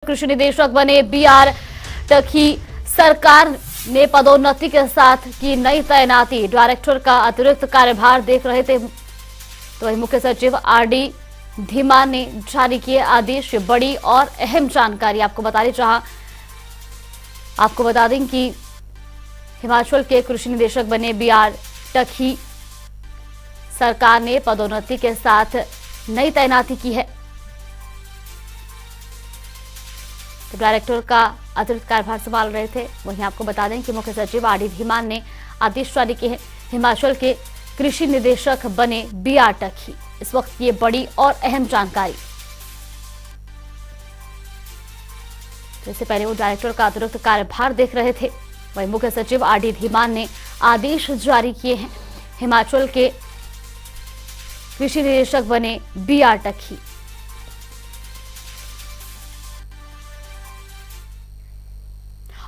कृषि निदेशक बने बीआर टकी। सरकार ने पदोन्नति के साथ की नई तैनाती। डायरेक्टर का अतिरिक्त कार्यभार देख रहे थे। तो वही मुख्य सचिव आरडी धीमान ने जारी किए आदेश। बड़ी और अहम जानकारी आपको बता दें, जहां आपको बता दें कि हिमाचल के कृषि निदेशक बने बीआर टकी। सरकार ने पदोन्नति के साथ नई तैनाती की है। तो डायरेक्टर का अतिरिक्त कार्यभार संभाल रहे थे। वहीं आपको बता दें कि मुख्य सचिव आरडी धीमान ने आदेश जारी किए हैं। हिमाचल के कृषि निदेशक बने बीआर टकी। इस वक्त ये बड़ी और अहम जानकारी। तो इससे पहले वो डायरेक्टर का अतिरिक्त कार्यभार देख रहे थे। वहीं मुख्य सचिव आरडी धीमान ने आदेश जारी किए हैं। हिमाचल के कृषि निदेशक बने बीआर टकी।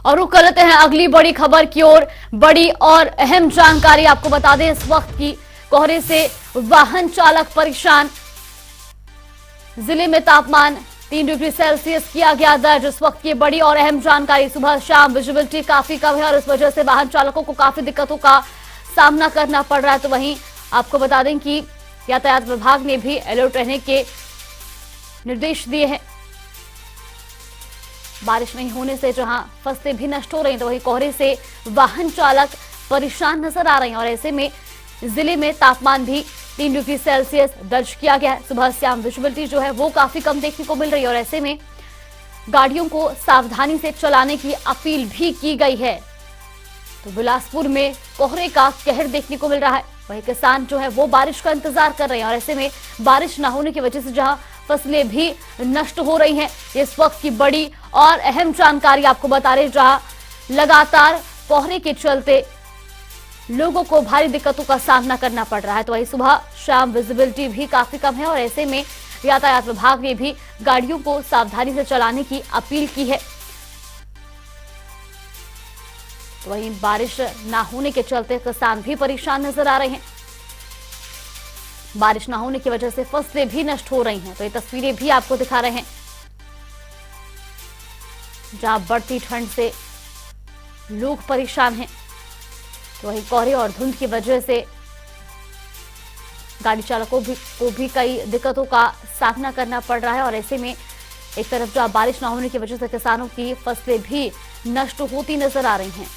और रुक करते हैं अगली बड़ी खबर की ओर। बड़ी और अहम जानकारी आपको बता दें, इस वक्त की कोहरे से वाहन चालक परेशान। जिले में तापमान 3 डिग्री सेल्सियस किया गया दर्ज। इस वक्त की बड़ी और अहम जानकारी। सुबह शाम विजिबिलिटी काफी कम है और इस वजह से वाहन चालकों को काफी दिक्कतों का सामना करना पड़ रहा है। तो वहीं आपको बता दें कि यातायात विभाग ने भी अलर्ट रहने के निर्देश दिए हैं। बारिश नहीं होने से जहां फसलें भी नष्ट हो रही हैं, तो वहीं कोहरे से वाहन चालक परेशान नजर आ रहे हैं। और ऐसे में जिले में तापमान भी 3 डिग्री सेल्सियस दर्ज किया गया है। सुबह शाम विजिबिलिटी जो है वो काफी कम देखने को मिल रही है और ऐसे में गाड़ियों को सावधानी से चलाने की अपील भी की गई है। तो बिलासपुर में कोहरे का कहर देखने को मिल रहा है। वहीं किसान जो है वो बारिश का इंतजार कर रहे हैं और ऐसे में बारिश न होने की वजह से जहां फसलें भी नष्ट हो रही हैं। इस वक्त की बड़ी और अहम जानकारी आपको बता रहे, जहां लगातार कोहरे के चलते लोगों को भारी दिक्कतों का सामना करना पड़ रहा है। तो वही सुबह शाम विजिबिलिटी भी काफी कम है और ऐसे में यातायात विभाग ने भी गाड़ियों को सावधानी से चलाने की अपील की है। तो वहीं बारिश न होने के चलते किसान भी परेशान नजर आ रहे हैं। बारिश न होने की वजह से फसलें भी नष्ट हो रही हैं। तो ये तस्वीरें भी आपको दिखा रहे हैं, जहां बढ़ती ठंड से लोग परेशान हैं। तो वहीं कोहरे और धुंध की वजह से गाड़ी चालकों को भी कई दिक्कतों का सामना करना पड़ रहा है। और ऐसे में एक तरफ जहां बारिश न होने की वजह से किसानों की फसलें भी नष्ट होती नजर आ रही हैं।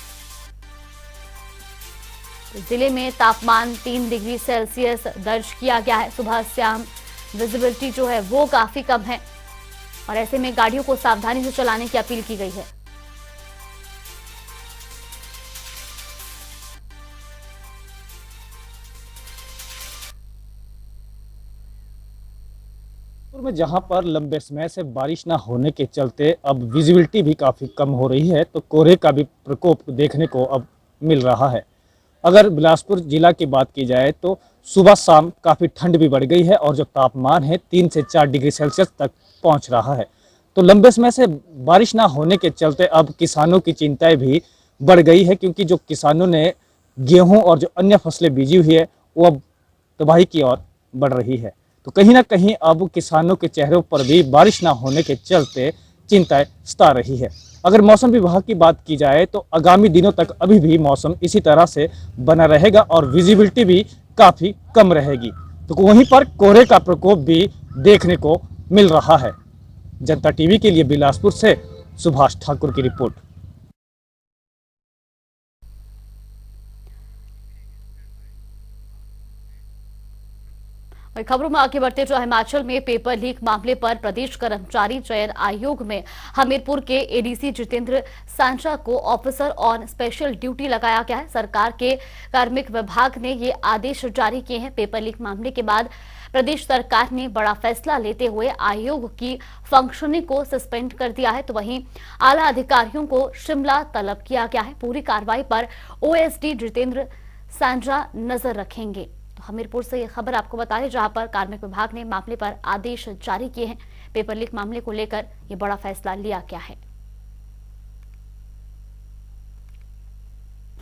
जिले में तापमान 3 डिग्री सेल्सियस दर्ज किया गया है। सुबह शाम विजिबिलिटी जो है वो काफी कम है और ऐसे में गाड़ियों को सावधानी से चलाने की अपील की गई है। में जहां पर लंबे समय से बारिश ना होने के चलते अब विजिबिलिटी भी काफ़ी कम हो रही है, तो कोहरे का भी प्रकोप देखने को अब मिल रहा है। अगर बिलासपुर जिला की बात की जाए तो सुबह शाम काफ़ी ठंड भी बढ़ गई है और जो तापमान है 3 से 4 डिग्री सेल्सियस तक पहुंच रहा है। तो लंबे समय से बारिश ना होने के चलते अब किसानों की चिंताएं भी बढ़ गई है, क्योंकि जो किसानों ने गेहूँ और जो अन्य फसलें बीजी हुई है वो अब तबाही की ओर बढ़ रही है। तो कहीं ना कहीं अब किसानों के चेहरों पर भी बारिश ना होने के चलते चिंताएं सता रही है। अगर मौसम विभाग की बात की जाए तो आगामी दिनों तक अभी भी मौसम इसी तरह से बना रहेगा और विजिबिलिटी भी काफ़ी कम रहेगी। तो वहीं पर कोहरे का प्रकोप भी देखने को मिल रहा है। जनता टीवी के लिए बिलासपुर से सुभाष ठाकुर की रिपोर्ट। खबरों में आगे बढ़ते जो हिमाचल में पेपर लीक मामले पर प्रदेश कर्मचारी चयन आयोग में हमीरपुर के एडीसी जितेंद्र सांचा को ऑफिसर ऑन स्पेशल ड्यूटी लगाया गया है। सरकार के कार्मिक विभाग ने ये आदेश जारी किए हैं। पेपर लीक मामले के बाद प्रदेश सरकार ने बड़ा फैसला लेते हुए आयोग की फंक्शनिंग को सस्पेंड कर दिया है। तो वहीं आला अधिकारियों को शिमला तलब किया गया है। पूरी कार्रवाई पर ओएसडी जितेंद्र सांचा नजर रखेंगे। तो हमीरपुर से ये खबर आपको बता रहे, जहां पर कार्मिक विभाग ने मामले पर आदेश जारी किए हैं। पेपर लीक मामले को लेकर ये बड़ा फैसला लिया गया है।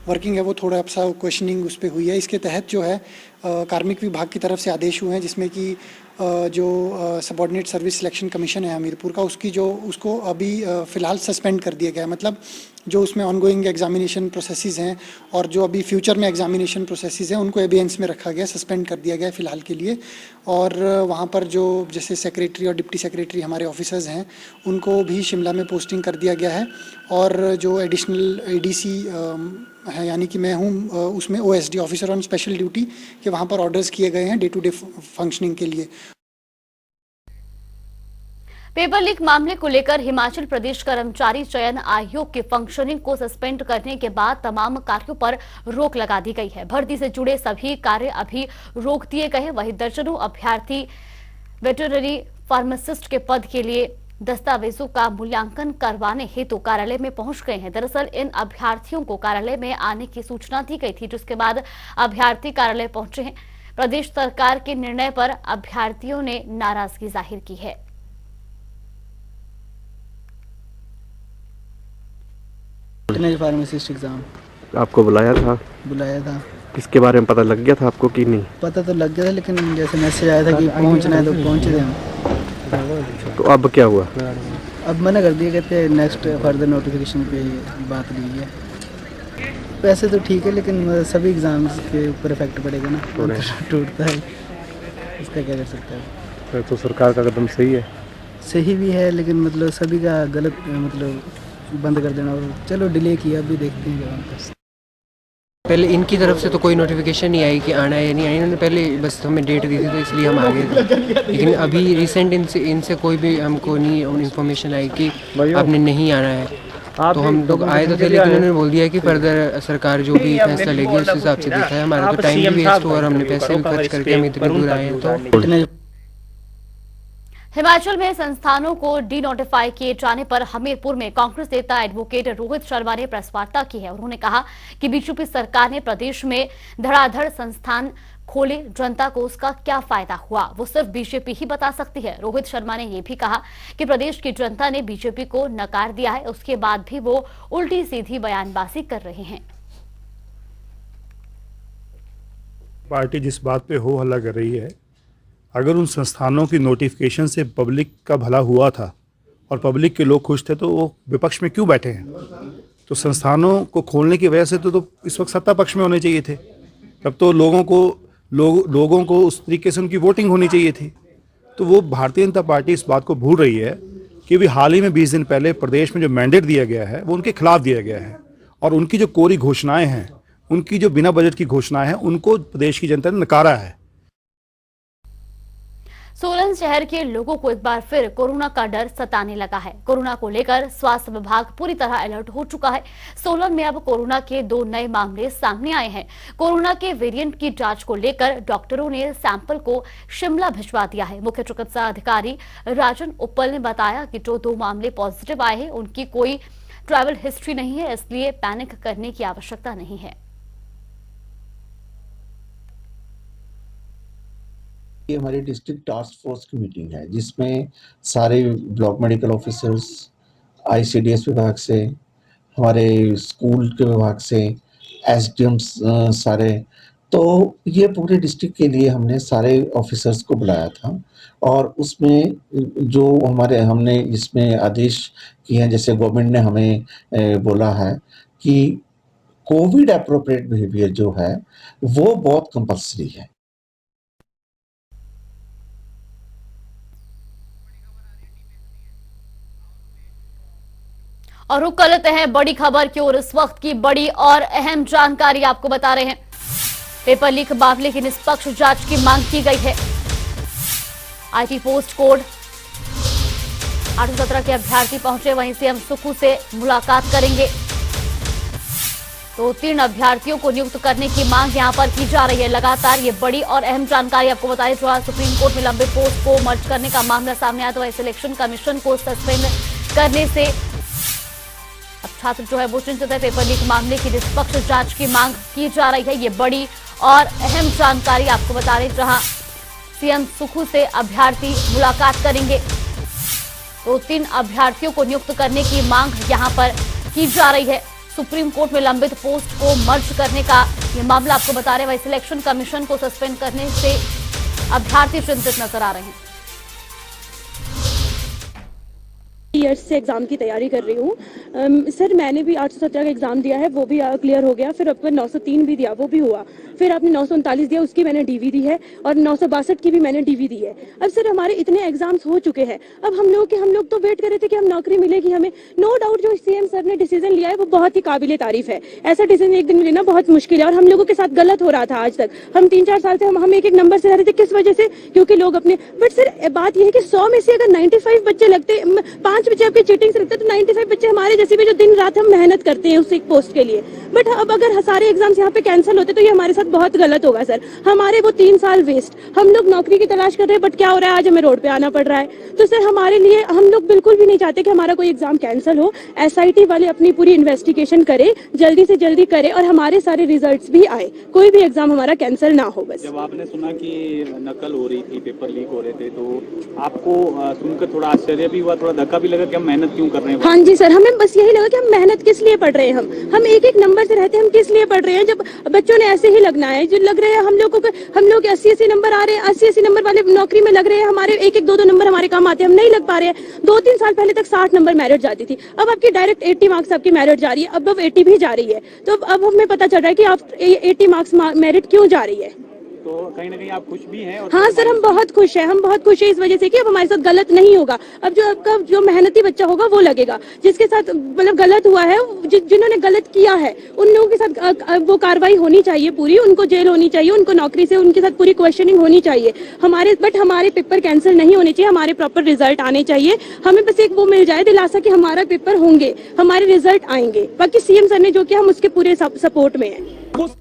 वर्किंग है वो थोड़ा सा क्वेश्चनिंग उस पर हुई है। इसके तहत जो है कार्मिक विभाग की तरफ से आदेश हुए हैं, जिसमें कि जो सबऑर्डिनेट सर्विस सिलेक्शन कमीशन है हमीरपुर का, उसको अभी फ़िलहाल सस्पेंड कर दिया गया है। मतलब जो उसमें ऑनगोइंग एग्जामिनेशन प्रोसेसेस हैं और जो अभी फ्यूचर में एग्जामिनेशन प्रोसेसेस हैं उनको एबियंस में रखा गया, सस्पेंड कर दिया गया है फ़िलहाल के लिए। और वहाँ पर जो जैसे सेक्रेटरी और डिप्टी सेक्रेटरी हमारे ऑफिसर्स हैं उनको भी शिमला में पोस्टिंग कर दिया गया है। और जो एडिशनल एडीसी है यानी कि मैं हूँ, उसमें OSD officer on special duty के वहाँ पर ऑर्डर्स किए गए हैं डे टू डे फंक्शनिंग के लिए। पेपर लीक मामले को लेकर हिमाचल प्रदेश कर्मचारी चयन आयोग के फंक्शनिंग को सस्पेंड करने के बाद तमाम कार्यों पर रोक लगा दी गई है। भर्ती से जुड़े सभी कार्य अभी रोक दिए गए हैं। वहीं दर्जनों अभ्यर्थी वेटरनरी फार्मासिस्ट के पद के लिए दस्तावेजों का मूल्यांकन करवाने हेतु कार्यालय में पहुंच गए हैं। दरअसल इन अभ्यर्थियों को कार्यालय में आने की सूचना दी गई थी, जिसके बाद अभ्यर्थी कार्यालय पहुंचे हैं। प्रदेश सरकार के निर्णय पर अभ्यर्थियों ने नाराजगी जाहिर की है। फार्मासिस्ट एग्जाम आपको बुलाया था? बुलाया था। इसके बारे में पता लग गया था आपको कि नहीं? पता तो लग गया था, लेकिन जैसे मैसेज आया था कि पहुंचना है तो पहुंचे थे हम। तो अब क्या हुआ? अब मना कर दिया, कहते नेक्स्ट फर्दर नोटिफिकेशन पे बात नहीं है। पैसे तो ठीक है, लेकिन सभी एग्जाम्स के ऊपर इफेक्ट पड़ेगा ना, टूटता है, इसका क्या कर सकता है। तो सरकार का कदम सही है? सही भी है, लेकिन मतलब सभी का गलत, मतलब बंद कर देना। और चलो डिले किया, अभी देखते हैं क्या। पहले इनकी तरफ से तो कोई नोटिफिकेशन नहीं आई कि आना है या नहीं आना। इन्होंने पहले बस हमें डेट दी थी, तो इसलिए हम आ गए थे। लेकिन अभी रिसेंट इनसे कोई भी हमको नहीं इन्फॉर्मेशन आई कि आपने नहीं आना है। तो हम लोग आए तो थे, लेकिन उन्होंने बोल दिया कि फर्दर सरकार जो भी फैसला लेगी उस हिसाब से देखा है। हमारा तो टाइम भी वेस्ट हुआ और हमने पैसे भी खर्च करके हम इतनी दूर आए हैं। तो हिमाचल में संस्थानों को डी नोटिफाई किए जाने पर हमीरपुर में कांग्रेस नेता एडवोकेट रोहित शर्मा ने प्रेस वार्ता की है। उन्होंने कहा कि बीजेपी सरकार ने प्रदेश में धड़ाधड़ संस्थान खोले, जनता को उसका क्या फायदा हुआ वो सिर्फ बीजेपी ही बता सकती है। रोहित शर्मा ने यह भी कहा कि प्रदेश की जनता ने बीजेपी को नकार दिया है, उसके बाद भी वो उल्टी सीधी बयानबाजी कर रहे हैं। पार्टी जिस बात पे हो हल्ला कर रही है, अगर उन संस्थानों की नोटिफिकेशन से पब्लिक का भला हुआ था और पब्लिक के लोग खुश थे, तो वो विपक्ष में क्यों बैठे हैं? तो संस्थानों को खोलने की वजह से तो इस वक्त सत्ता पक्ष में होने चाहिए थे। तब तो लोगों को उस तरीके से उनकी वोटिंग होनी चाहिए थी। तो वो भारतीय जनता पार्टी इस बात को भूल रही है कि अभी हाल ही में 20 दिन पहले प्रदेश में जो मैंडेट दिया गया है वो उनके खिलाफ दिया गया है, और उनकी जो कोरी घोषणाएं हैं, उनकी जो बिना बजट की घोषणाएं हैं, उनको प्रदेश की जनता ने नकारा है। सोलन शहर के लोगों को एक बार फिर कोरोना का डर सताने लगा है। कोरोना को लेकर स्वास्थ्य विभाग पूरी तरह अलर्ट हो चुका है। सोलन में अब कोरोना के 2 नए मामले सामने आए हैं। कोरोना के वेरिएंट की जांच को लेकर डॉक्टरों ने सैंपल को शिमला भिजवा दिया है। मुख्य चिकित्सा अधिकारी राजन उप्पल ने बताया कि जो 2 मामले पॉजिटिव आए हैं उनकी कोई ट्रैवल हिस्ट्री नहीं है, इसलिए पैनिक करने की आवश्यकता नहीं है। ये हमारी डिस्ट्रिक्ट टास्क फोर्स की मीटिंग है, जिसमें सारे ब्लॉक मेडिकल ऑफिसर्स, आईसीडीएस विभाग से, हमारे स्कूल के विभाग से, एसडीएम्स सारे, तो ये पूरे डिस्ट्रिक्ट के लिए हमने सारे ऑफिसर्स को बुलाया था। और उसमें जो हमने इसमें आदेश किए हैं, जैसे गवर्नमेंट ने हमें बोला है कि कोविड एप्रोप्रिएट बिहेवियर जो है वो बहुत कंपल्सरी है। और रुक कर लेते हैं बड़ी खबर की ओर। इस वक्त की बड़ी और अहम जानकारी आपको बता रहे हैं। पेपर लीक मामले की निष्पक्ष जांच की मांग की गई है। आईटी पोस्ट कोड 817 के अभ्यर्थी पहुंचे, वहीं सीएम सुक्खू से मुलाकात करेंगे। तो 3 अभ्यर्थियों को नियुक्त करने की मांग यहां पर की जा रही है। लगातार ये बड़ी और अहम जानकारी आपको बताएं, जो आज सुप्रीम कोर्ट में लंबे पोस्ट को मर्ज करने का मामला सामने आया, तो सिलेक्शन कमीशन को सस्पेंड करने से अब छात्र जो है वो चिंतित है। पेपर लीक मामले की निष्पक्ष जांच की मांग की जा रही है। ये बड़ी और अहम जानकारी आपको बता रहे, जहां सीएम सुक्खू से अभ्यर्थी मुलाकात करेंगे। तो 3 अभ्यर्थियों को नियुक्त करने की मांग यहां पर की जा रही है। सुप्रीम कोर्ट में लंबित पोस्ट को मर्ज करने का ये मामला आपको बता रहे हैं। वही सिलेक्शन कमीशन को सस्पेंड करने से अभ्यर्थी चिंतित नजर आ रहे हैं। ईयर्स से एग्ज़ाम की तैयारी कर रही हूँ। सर मैंने भी 817 का एग्ज़ाम दिया है, वो भी क्लियर हो गया। फिर अब 903 भी दिया, वो भी हुआ। फिर आपने 939 दिया, उसकी मैंने डीवी दी है, और 962 की भी मैंने डीवी दी है। अब सर हमारे इतने एग्जाम्स हो चुके हैं, अब हम लोग तो वेट कर रहे थे कि हम नौकरी मिलेगी हमें। नो डाउट जो सीएम सर ने डिसीजन लिया है वो बहुत ही काबिले तारीफ है। ऐसा डिसीजन एक दिन में लेना बहुत मुश्किल है, और हम लोगों के साथ गलत हो रहा था आज तक। हम 3-4 साल से हम एक नंबर से रह रहे थे। किस वजह से? क्योंकि लोग अपने, बट सर बात यह है कि 100 में से अगर 95 बच्चे लगते, 5 बच्चे आपके चीटिंग से लगते, तो 95 बच्चे हमारे जैसे भी जो दिन रात हम मेहनत करते हैं उस एक पोस्ट के लिए। बट अब अगर सारे एग्जाम्स यहाँ पे कैंसिल होते तो ये हमारे साथ बहुत गलत होगा सर। हमारे वो 3 साल वेस्ट। हम लोग नौकरी की तलाश कर रहे हैं, बट क्या हो रहा है, आज हमें रोड पे आना पड़ रहा है। तो सर हमारे लिए, हम लोग बिल्कुल भी नहीं चाहते कि हमारा कोई एग्जाम कैंसिल हो। एसआईटी वाले अपनी पूरी इन्वेस्टिगेशन करे, जल्दी से जल्दी करे, और हमारे सारे रिजल्ट्स भी आए, कोई भी एग्जाम हमारा कैंसिल ना हो। बस जब आपने सुना कि नकल हो रही थी, पेपर लीक हो रहे थे, तो आपको सुनकर थोड़ा आश्चर्य भी हुआ, थोड़ा धक्का भी लगा कि हम मेहनत क्यों कर रहे हैं? हाँ जी सर, हमें बस यही लगा कि हम मेहनत किस लिए पढ़ रहे हैं। हम एक एक नंबर से रहते हैं, हम किस लिए पढ़ रहे हैं, जब बच्चों ने ऐसे ही लगना है। जो लग रहे हैं हम लोग 80-80 नंबर आ रहे हैं, 80-80 नंबर वाले नौकरी में लग रहे हैं, हमारे 1-1, 2-2 नंबर हमारे काम आते हैं, हम नहीं लग पा रहे हैं। 2-3 साल पहले तक 60 नंबर मेरिट जाती थी, अब आपकी डायरेक्ट 80 मार्क्स आपकी मेरिट जा रही है, अब 80 भी जा रही है। तो अब हमें पता चल रहा है कि आप 80 मार्क्स मेरिट क्यों जा रही है। तो कहीं ना कहीं आप खुश भी हैं? हाँ सर, हम बहुत खुश हैं। हम बहुत खुश हैं इस वजह से कि अब हमारे साथ गलत नहीं होगा। अब जो आपका जो मेहनती बच्चा होगा वो लगेगा, जिसके साथ मतलब गलत हुआ है, जिन्होंने गलत किया है, उन लोगों के साथ वो कार्रवाई होनी चाहिए पूरी, उनको जेल होनी चाहिए, उनको नौकरी से उनके साथ पूरी क्वेश्चनिंग होनी चाहिए। हमारे पेपर कैंसिल नहीं होने चाहिए, हमारे प्रॉपर रिजल्ट आने चाहिए। हमें बस एक वो मिल जाए दिलासा कि हमारा पेपर होंगे, हमारे रिजल्ट आएंगे। बाकी सीएम सर ने जो किया, हम उसके पूरे सपोर्ट में हैं।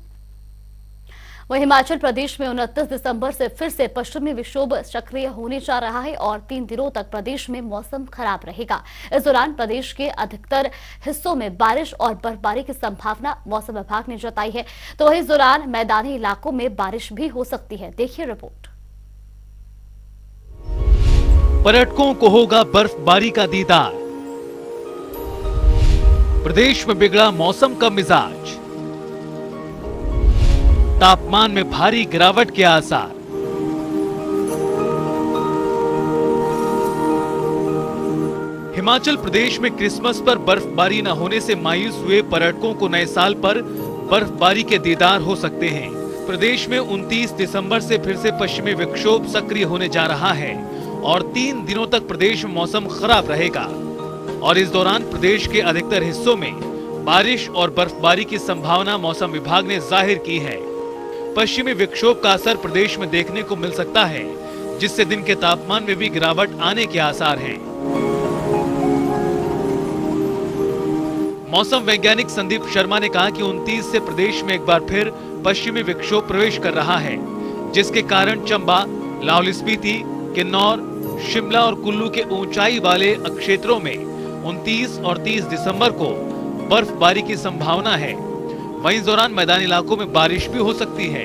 वहीं हिमाचल प्रदेश में 29 दिसंबर से फिर से पश्चिमी विक्षोभ सक्रिय होने जा रहा है और 3 दिनों तक प्रदेश में मौसम खराब रहेगा। इस दौरान प्रदेश के अधिकतर हिस्सों में बारिश और बर्फबारी की संभावना मौसम विभाग ने जताई है। तो वहीं इस दौरान मैदानी इलाकों में बारिश भी हो सकती है। देखिए रिपोर्ट। पर्यटकों को होगा बर्फबारी का दीदार। प्रदेश में बिगड़ा मौसम का मिजाज, तापमान में भारी गिरावट के आसार। हिमाचल प्रदेश में क्रिसमस पर बर्फबारी न होने से मायूस हुए पर्यटकों को नए साल पर बर्फबारी के दीदार हो सकते हैं। प्रदेश में 29 दिसंबर से फिर से पश्चिमी विक्षोभ सक्रिय होने जा रहा है और 3 दिनों तक प्रदेश में मौसम खराब रहेगा और इस दौरान प्रदेश के अधिकतर हिस्सों में बारिश और बर्फबारी की संभावना मौसम विभाग ने जाहिर की है। पश्चिमी विक्षोभ का असर प्रदेश में देखने को मिल सकता है, जिससे दिन के तापमान में भी गिरावट आने के आसार हैं। मौसम वैज्ञानिक संदीप शर्मा ने कहा कि 29 से प्रदेश में एक बार फिर पश्चिमी विक्षोभ प्रवेश कर रहा है, जिसके कारण चंबा, लाहौल स्पीति, किन्नौर, शिमला और कुल्लू के ऊंचाई वाले क्षेत्रों में 29 और 30 दिसंबर को बर्फबारी की संभावना है। वहीं इस दौरान मैदानी इलाकों में बारिश भी हो सकती है।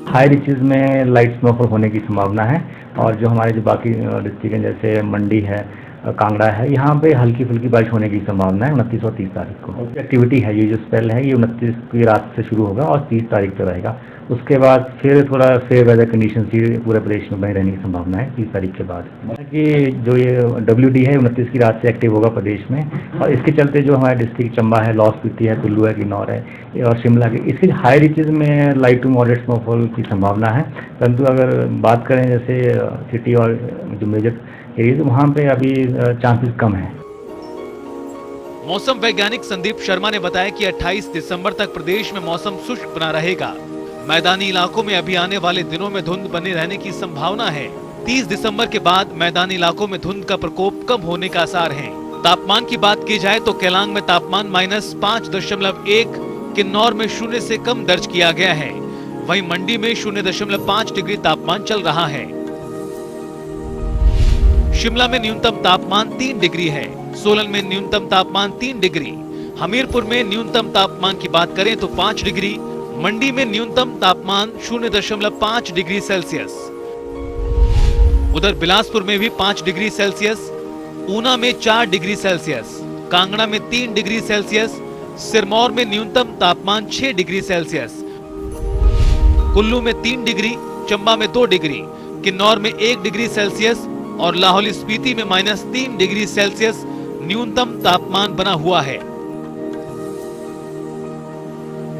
हाई रीचेस में लाइट स्नोफॉल होने की संभावना है और जो हमारे जो बाकी डिस्ट्रिक्ट हैं जैसे मंडी है, कांगड़ा है, यहाँ पे हल्की फुल्की बारिश होने की संभावना है 29 और 30 तारीख को। एक्टिविटी है, ये जो स्पेल है ये 29 की रात से शुरू होगा और 30 तारीख तक रहेगा। उसके बाद फिर थोड़ा फेयर वेदर कंडीशन ही पूरे प्रदेश में बने रहने की संभावना है 30 तारीख के बाद। कि जो ये WD है 29 की रात से एक्टिव होगा प्रदेश में और इसके चलते जो हमारे डिस्ट्रिक्ट चंबा है, लाहौल स्पीति है, कुल्लू है, किन्नौर है और शिमला के, इसकी हाई रीचेज में लाइट टू मॉडरेट स्नोफॉल की संभावना है। परंतु अगर बात करें जैसे सिटी और जो मेजर एरिया, तो वहाँ पे अभी चांसेस कम है। मौसम वैज्ञानिक संदीप शर्मा ने बताया कि 28 दिसंबर तक प्रदेश में मौसम शुष्क बना रहेगा। मैदानी इलाकों में अभी आने वाले दिनों में धुंध बने रहने की संभावना है। 30 दिसंबर के बाद मैदानी इलाकों में धुंध का प्रकोप कम होने का आसार है। तापमान की बात की जाए तो केलांग में तापमान -5.1, किन्नौर में 0 से कम दर्ज किया गया है। वहीं मंडी में 0.5 डिग्री तापमान चल रहा है। शिमला में न्यूनतम तापमान 3 डिग्री है। सोलन में न्यूनतम तापमान 3 डिग्री, हमीरपुर में न्यूनतम तापमान की बात करें तो 5 डिग्री, मंडी में न्यूनतम तापमान 0.5 डिग्री सेल्सियस। उधर बिलासपुर में भी 5 डिग्री सेल्सियस, ऊना में 4 डिग्री सेल्सियस, कांगड़ा में 3 डिग्री सेल्सियस, सिरमौर में न्यूनतम तापमान 6 डिग्री सेल्सियस, कुल्लू में 3 डिग्री, चंबा में 2 डिग्री, किन्नौर में 1 डिग्री सेल्सियस और लाहौल स्पीति में -3 डिग्री सेल्सियस न्यूनतम तापमान बना हुआ है।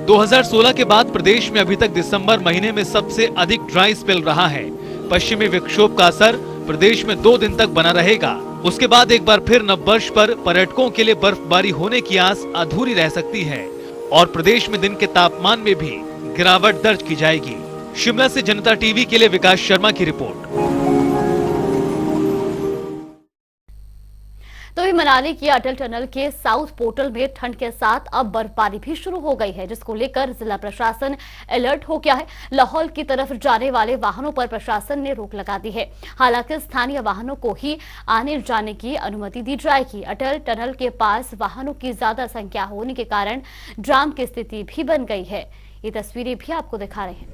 2016 के बाद प्रदेश में अभी तक दिसंबर महीने में सबसे अधिक ड्राई स्पेल रहा है। पश्चिमी विक्षोभ का असर प्रदेश में 2 दिन तक बना रहेगा। उसके बाद एक बार फिर नववर्ष पर पर्यटकों के लिए बर्फबारी होने की आस अधूरी रह सकती है और प्रदेश में दिन के तापमान में भी गिरावट दर्ज की जाएगी। शिमला से जनता टीवी के लिए विकास शर्मा की रिपोर्ट। तो भी मनाली की अटल टनल के साउथ पोर्टल में ठंड के साथ अब बर्फबारी भी शुरू हो गई है, जिसको लेकर जिला प्रशासन अलर्ट हो गया है। लाहौल की तरफ जाने वाले वाहनों पर प्रशासन ने रोक लगा दी है। हालांकि स्थानीय वाहनों को ही आने जाने की अनुमति दी जाएगी। अटल टनल के पास वाहनों की ज्यादा संख्या होने के कारण जाम की स्थिति भी बन गई है। ये तस्वीरें भी आपको दिखा रहे हैं।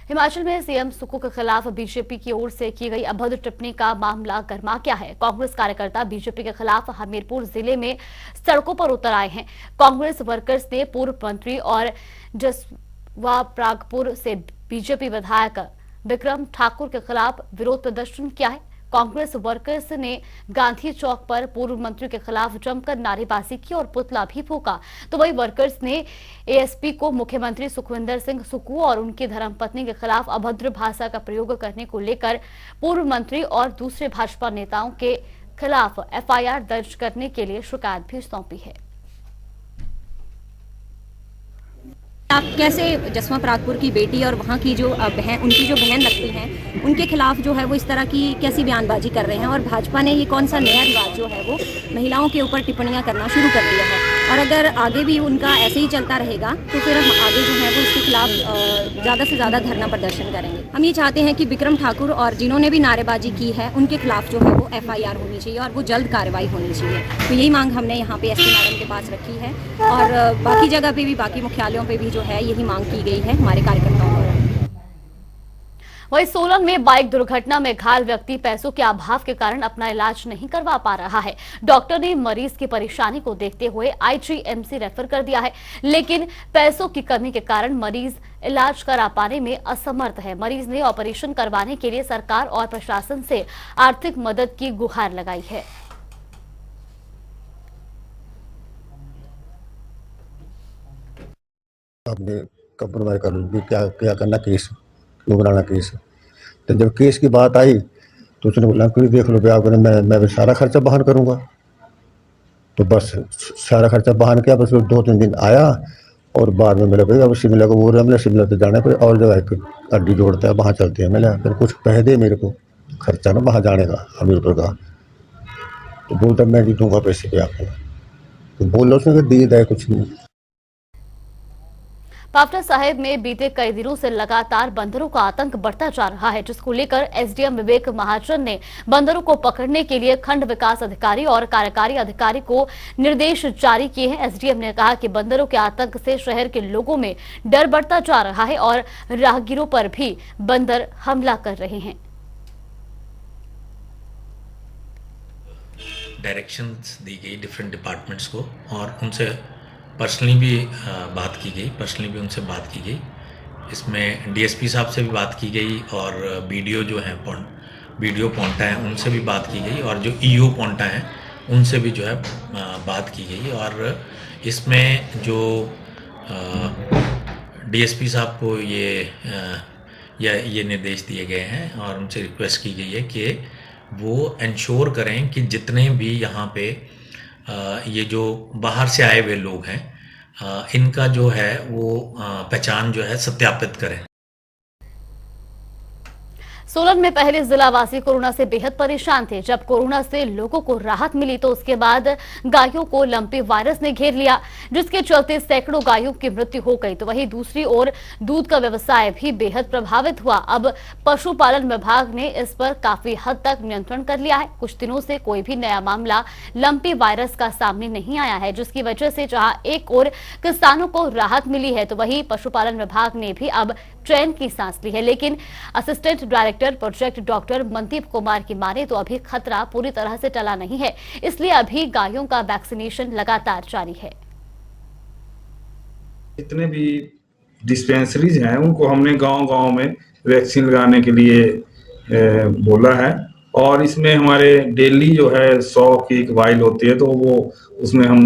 हिमाचल में सीएम सुक्खू के खिलाफ बीजेपी की ओर से की गई अभद्र टिप्पणी का मामला गर्मा गया है। कांग्रेस कार्यकर्ता बीजेपी के खिलाफ हमीरपुर जिले में सड़कों पर उतर आए हैं। कांग्रेस वर्कर्स ने पूर्व मंत्री और जसवा प्रागपुर से बीजेपी विधायक विक्रम ठाकुर के खिलाफ विरोध प्रदर्शन किया है। कांग्रेस वर्कर्स ने गांधी चौक पर पूर्व मंत्री के खिलाफ जमकर नारेबाजी की और पुतला भी फूका। तो वही वर्कर्स ने एएसपी को मुख्यमंत्री सुखविंदर सिंह सुक्खू और उनकी धर्मपत्नी के खिलाफ अभद्र भाषा का प्रयोग करने को लेकर पूर्व मंत्री और दूसरे भाजपा नेताओं के खिलाफ एफआईआर दर्ज करने के लिए शिकायत भी सौंपी है। आप कैसे जसवा प्रागपुर की बेटी और वहाँ की जो बहन, उनकी जो बहन लगती हैं, उनके खिलाफ जो है वो इस तरह की कैसी बयानबाजी कर रहे हैं और भाजपा ने ये कौन सा नया रिवाज जो है वो महिलाओं के ऊपर टिप्पणियां करना शुरू कर दिया है और अगर आगे भी उनका ऐसे ही चलता रहेगा तो फिर हम आगे जो है वो इसके खिलाफ ज़्यादा से ज़्यादा धरना प्रदर्शन करेंगे। हम ये चाहते हैं कि विक्रम ठाकुर और जिन्होंने भी नारेबाजी की है उनके खिलाफ जो है वो एफआईआर होनी चाहिए और वो जल्द कार्रवाई होनी चाहिए। तो यही मांग हमने यहाँ पे एसपी मैडम के पास रखी है और बाकी जगह पे भी, बाकी मुख्यालयों पे भी जो है यही मांग की गई है हमारे कार्यकर्ताओं द्वारा। वहीं सोलन में बाइक दुर्घटना में घायल व्यक्ति पैसों के अभाव के कारण अपना इलाज नहीं करवा पा रहा है। डॉक्टर ने मरीज की परेशानी को देखते हुए आईजीएमसी रेफर कर दिया है, लेकिन पैसों की कमी के कारण मरीज इलाज करा पाने में असमर्थ है। मरीज ने ऑपरेशन करवाने के लिए सरकार और प्रशासन से आर्थिक मदद की गुहार लगाई है। आपने कंप्रोमाइज कर ली, क्या करना, केस क्यों बनाना केस। तो जब केस की बात आई तो उसने बोला कि देख लो भैया, मैं भी सारा खर्चा बहन करूंगा। तो बस सारा खर्चा बहन किया। बस 2-3 दिन आया और बाद में मिला भैया अब शिमला को बोल रहा है, शिमला तो जाना है और जगह एक अड्डी जोड़ता है, वहाँ चलते हैं। मैंने फिर कुछ कह दे मेरे को खर्चा ना वहाँ जाने का हमीरपुर का। तो बोलता मैं नहीं दूंगा पैसे पे आपको। तो बोल रहा उसने दिए दाए कुछ नहीं। पावटा साहिब में बीते कई दिनों से लगातार बंदरों का आतंक बढ़ता जा रहा है, जिसको लेकर एसडीएम विवेक महाजन ने बंदरों को पकड़ने के लिए खंड विकास अधिकारी और कार्यकारी अधिकारी को निर्देश जारी किए हैं। एसडीएम ने कहा कि बंदरों के आतंक से शहर के लोगों में डर बढ़ता जा रहा है और राहगीरों पर भी बंदर हमला कर रहे हैं। डायरेक्शंस दी गई डिफरेंट डिपार्टमेंट्स को और उनसे पर्सनली भी बात की गई, उनसे बात की गई। इसमें डीएसपी साहब से भी बात की गई और बीडीओ जो हैं बीडीओ पोंटा हैं उनसे भी बात की गई और जो ईओ पोंटा हैं उनसे भी जो है बात की गई। और इसमें जो डीएसपी साहब को ये निर्देश दिए गए हैं और उनसे रिक्वेस्ट की गई है कि वो इंश्योर करें कि जितने भी यहाँ पे ये जो बाहर से आए हुए लोग हैं इनका जो है वो पहचान जो है सत्यापित करें। सोलन में पहले जिलावासी कोरोना से बेहद परेशान थे। जब कोरोना से लोगों को राहत मिली तो उसके बाद गायों को लंपी वायरस ने घेर लिया, जिसके चलते सैकड़ों गायों की मृत्यु हो गई। तो वहीं दूसरी ओर दूध का व्यवसाय भी बेहद प्रभावित हुआ। अब पशुपालन विभाग ने इस पर काफी हद तक नियंत्रण कर लिया है। कुछ दिनों से कोई भी नया मामला लंपी वायरस का सामने नहीं आया है, जिसकी वजह से जहां एक ओर किसानों को राहत मिली है तो वहीं पशुपालन विभाग ने भी अब चैन की सांस ली है। लेकिन assistant director project doctor Mandeep Kumar की माने तो अभी खतरा पूरी तरह से टला नहीं है, इसलिए अभी गायों का वैक्सीनेशन लगातार जारी है। जितने भी डिस्पेंसरीज हैं उनको हमने गांव-गांव में वैक्सीन लगाने के लिए बोला है और इसमें हमारे डेली जो है 100 की एक वाइल होती है तो वो उसमें हम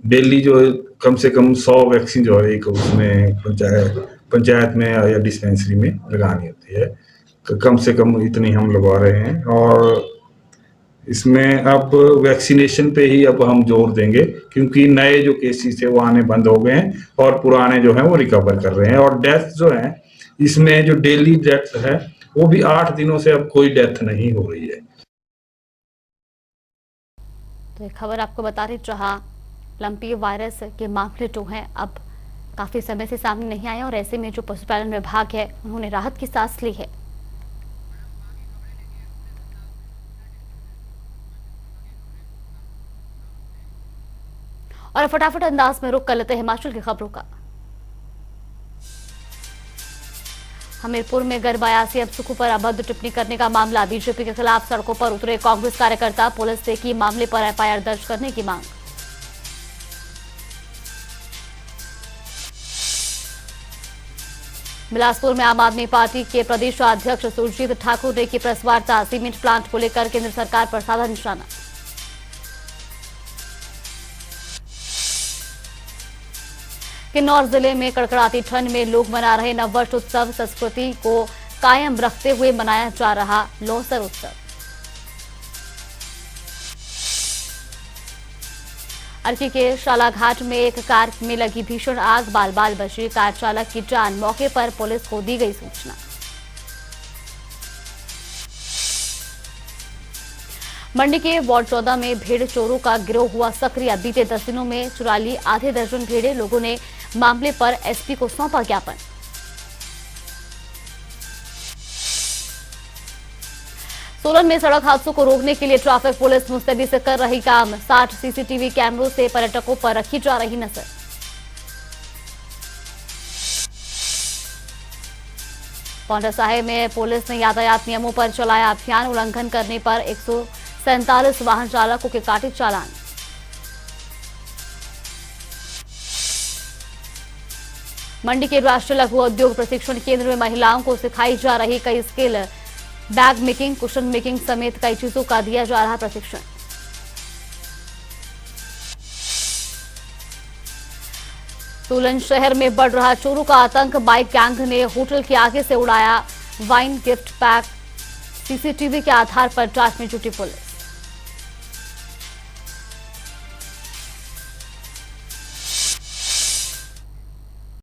डेली जो कम से कम 100 वैक्सीन जो है एक उसमें पंचायत में या डिस्पेंसरी में लगानी होती है। तो कम से कम इतनी हम लगवा रहे हैं और इसमें अब वैक्सीनेशन पे ही अब हम जोर देंगे क्योंकि नए जो केसेस थे वो आने बंद हो गए हैं और पुराने जो हैं वो रिकवर कर रहे हैं और डेथ जो है इसमें जो डेली डेथ है वो भी 8 दिनों से अब कोई डेथ नहीं हो रही है। तो एक खबर आपको बता रही जहां लंपी वायरस के मामले जो हैं अब काफी समय से सामने नहीं आए और ऐसे में जो पशुपालन विभाग है उन्होंने राहत की सांस ली है। और फटाफट अंदाज में रुक कर लेते हैं हिमाचल की खबरों का। हमीरपुर में गर्भायासी अब सुखू पर अभद्र टिप्पणी करने का मामला, बीजेपी के खिलाफ सड़कों पर उतरे कांग्रेस कार्यकर्ता, पुलिस से की मामले पर एफआईआर दर्ज करने की मांग। बिलासपुर में आम आदमी पार्टी के प्रदेश अध्यक्ष सुरजीत ठाकुर ने की प्रेस वार्ता, सीमेंट प्लांट को लेकर केंद्र सरकार पर साधा निशाना। किन्नौर जिले में कड़कड़ाती ठंड में लोग मना रहे नववर्ष उत्सव, संस्कृति को कायम रखते हुए मनाया जा रहा लोसर उत्सव। अर्की के शालाघाट में एक कार में लगी भीषण आग, बाल बाल बची कार चालक की जान, मौके पर पुलिस को दी गई सूचना। मंडी के वार्ड 14 में भेड़ चोरों का गिरोह हुआ सक्रिय, बीते 10 दिनों में चुरा ली आधे दर्जन भेड़े, लोगों ने मामले पर एसपी को सौंपा ज्ञापन। सोलन में सड़क हादसों को रोकने के लिए ट्रैफिक पुलिस मुस्तैदी से कर रही काम, 60 सीसीटीवी कैमरों से पर्यटकों पर रखी जा रही नजर। पांवटा साहिब में पुलिस ने यातायात नियमों पर चलाया अभियान, उल्लंघन करने पर 147 वाहन चालकों के काटे चालान। मंडी के राष्ट्रीय लघु उद्योग प्रशिक्षण केंद्र में महिलाओं को सिखाई जा रही कई skill, bag making, cushion making समेत कई चीजों का दिया जा रहा प्रशिक्षण। सोलन शहर में बढ़ रहा चोरों का आतंक, बाइक गैंग ने होटल के आगे से उड़ाया वाइन गिफ्ट पैक, सीसीटीवी के आधार पर जांच में जुटी पुलिस।